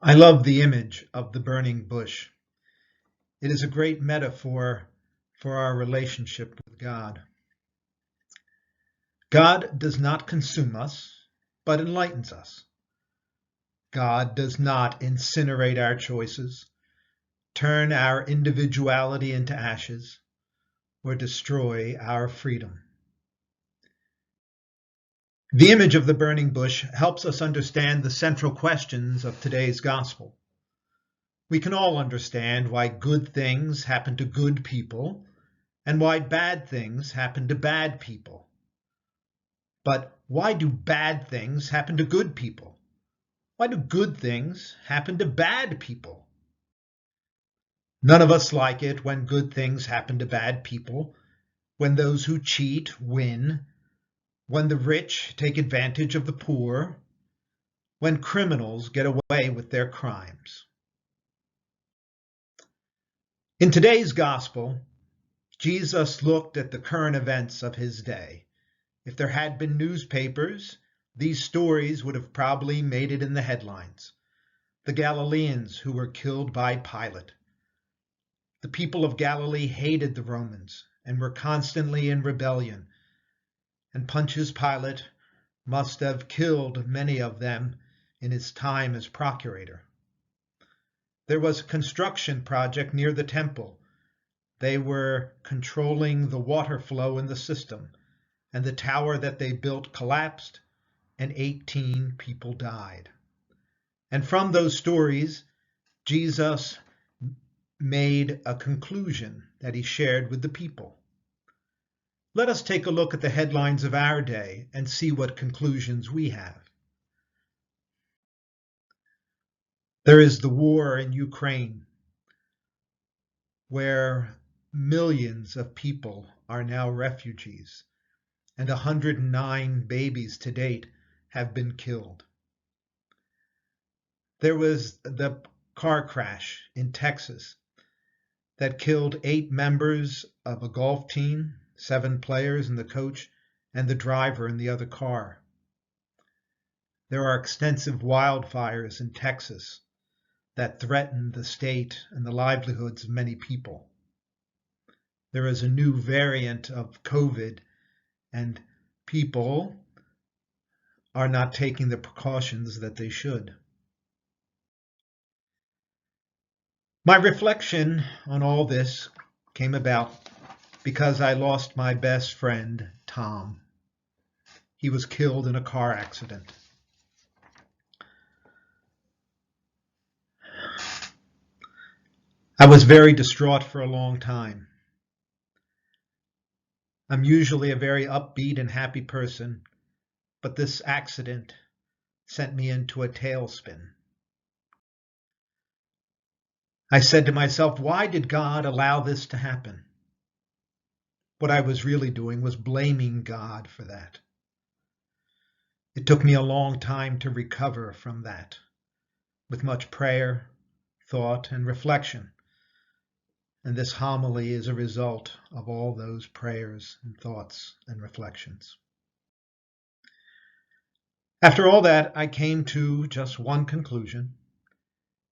I love the image of the burning bush. It is a great metaphor for our relationship with God. God does not consume us, but enlightens us. God does not incinerate our choices, turn our individuality into ashes, or destroy our freedom. The image of the burning bush helps us understand the central questions of today's gospel. We can all understand why good things happen to good people and why bad things happen to bad people. But why do bad things happen to good people? Why do good things happen to bad people? None of us like it when good things happen to bad people, when those who cheat win, when the rich take advantage of the poor, when criminals get away with their crimes. In today's gospel, Jesus looked at the current events of his day. If there had been newspapers, these stories would have probably made it in the headlines. The Galileans who were killed by Pilate. The people of Galilee hated the Romans and were constantly in rebellion, and Pontius Pilate must have killed many of them in his time as procurator. There was a construction project near the temple. They were controlling the water flow in the system, and the tower that they built collapsed, and 18 people died. And from those stories, Jesus made a conclusion that he shared with the people. Let us take a look at the headlines of our day and see what conclusions we have. There is the war in Ukraine, where millions of people are now refugees, and 109 babies to date have been killed. There was the car crash in Texas that killed 8 members of a golf team, 7 players and the coach, and the driver in the other car. There are extensive wildfires in Texas that threaten the state and the livelihoods of many people. There is a new variant of COVID, and people are not taking the precautions that they should. My reflection on all this came about because I lost my best friend, Tom. He was killed in a car accident. I was very distraught for a long time. I'm usually a very upbeat and happy person, but this accident sent me into a tailspin. I said to myself, why did God allow this to happen? What I was really doing was blaming God for that. It took me a long time to recover from that, with much prayer, thought, and reflection. And this homily is a result of all those prayers and thoughts and reflections. After all that, I came to just one conclusion.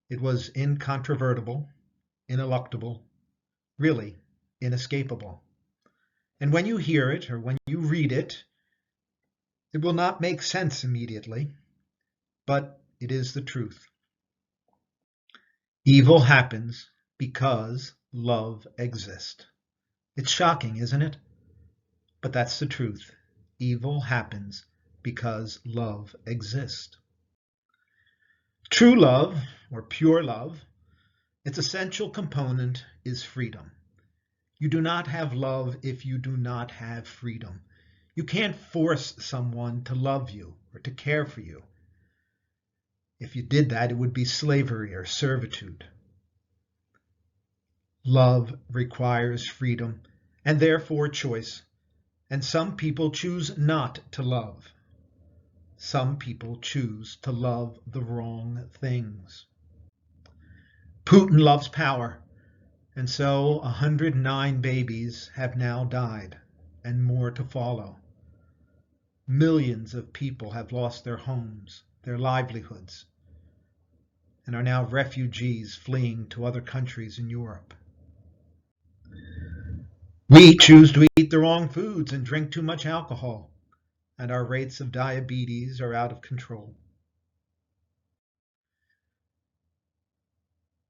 It was incontrovertible, ineluctable, really inescapable. And when you hear it or when you read it, it will not make sense immediately, but it is the truth. Evil happens because love exists. It's shocking, isn't it? But that's the truth. Evil happens because love exists. True love, or pure love, its essential component is freedom. You do not have love if you do not have freedom. You can't force someone to love you or to care for you. If you did that, it would be slavery or servitude. Love requires freedom and therefore choice. And some people choose not to love. Some people choose to love the wrong things. Putin loves power, and so 109 babies have now died, and more to follow. Millions of people have lost their homes, their livelihoods. and are now refugees fleeing to other countries in Europe. We choose to eat the wrong foods and drink too much alcohol, and our rates of diabetes are out of control.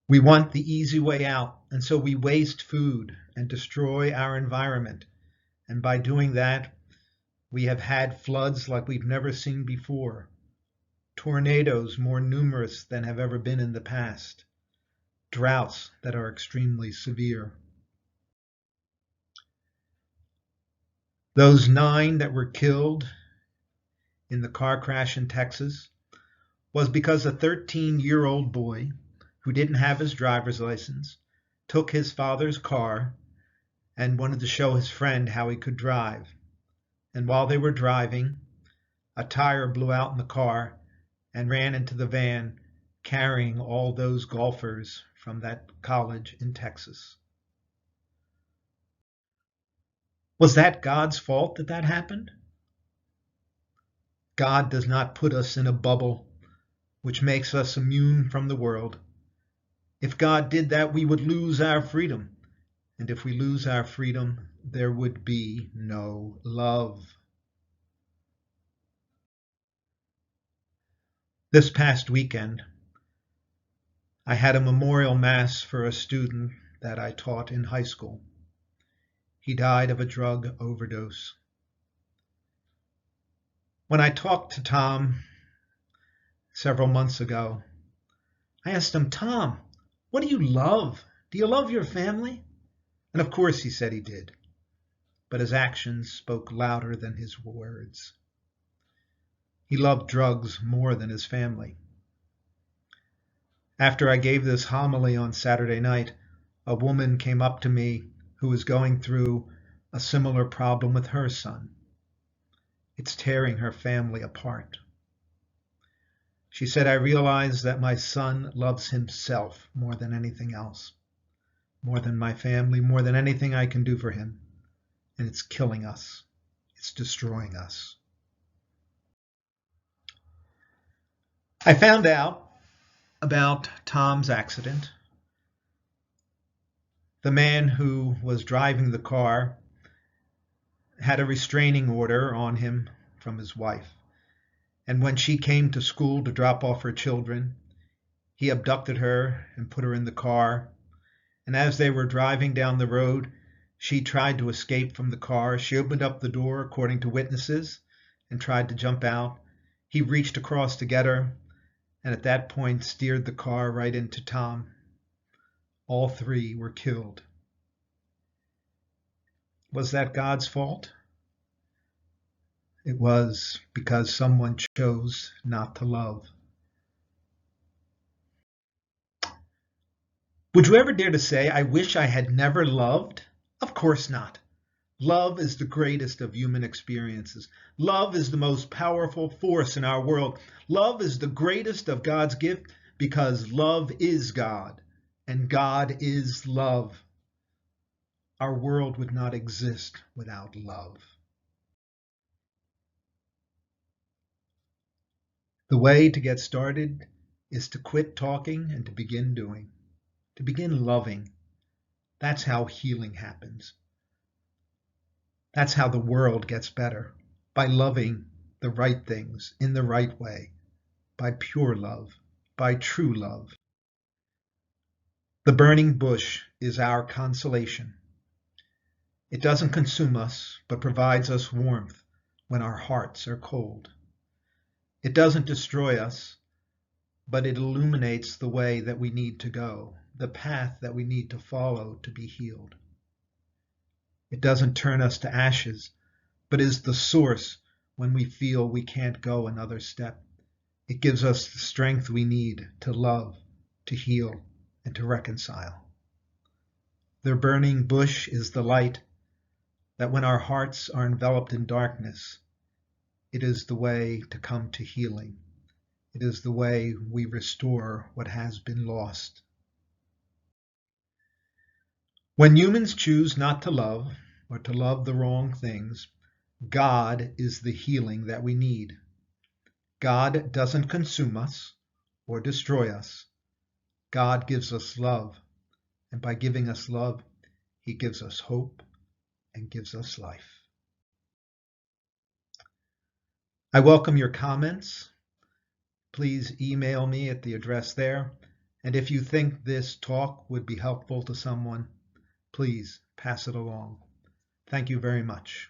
We want the easy way out, and so we waste food and destroy our environment. And by doing that, we have had floods like we've never seen before, tornadoes more numerous than have ever been in the past, droughts that are extremely severe. Those 9 that were killed in the car crash in Texas was because a 13-year-old boy who didn't have his driver's license took his father's car and wanted to show his friend how he could drive. And while they were driving, a tire blew out in the car and ran into the van, carrying all those golfers from that college in Texas. Was that God's fault that that happened? God does not put us in a bubble which makes us immune from the world. If God did that, we would lose our freedom. And if we lose our freedom, there would be no love. This past weekend, I had a memorial mass for a student that I taught in high school. He died of a drug overdose. When I talked to Tom several months ago, I asked him, "Tom, what do you love? Do you love your family?" And of course he said he did, but his actions spoke louder than his words. He loved drugs more than his family. After I gave this homily on Saturday night, a woman came up to me who was going through a similar problem with her son. It's tearing her family apart. She said, "I realize that my son loves himself more than anything else, more than my family, more than anything I can do for him. And it's killing us. It's destroying us." I found out about Tom's accident. The man who was driving the car had a restraining order on him from his wife. And when she came to school to drop off her children, he abducted her and put her in the car. And as they were driving down the road, she tried to escape from the car. She opened up the door, according to witnesses, and tried to jump out. He reached across to get her, and at that point steered the car right into Tom. All 3 were killed. Was that God's fault? It was, because someone chose not to love. Would you ever dare to say, "I wish I had never loved"? Of course not. Love is the greatest of human experiences. Love is the most powerful force in our world. Love is the greatest of God's gift because love is God, and God is love. Our world would not exist without love. The way to get started is to quit talking and to begin doing, to begin loving. That's how healing happens. That's how the world gets better, by loving the right things in the right way, by pure love, by true love. The burning bush is our consolation. It doesn't consume us, but provides us warmth when our hearts are cold. It doesn't destroy us, but it illuminates the way that we need to go, the path that we need to follow to be healed. It doesn't turn us to ashes, but is the source when we feel we can't go another step. It gives us the strength we need to love, to heal, and to reconcile. The burning bush is the light that when our hearts are enveloped in darkness, it is the way to come to healing. It is the way we restore what has been lost. When humans choose not to love, or to love the wrong things, God is the healing that we need. God doesn't consume us or destroy us, God gives us love, and by giving us love, he gives us hope and gives us life. I welcome your comments. Please email me at the address there. And if you think this talk would be helpful to someone, please pass it along. Thank you very much.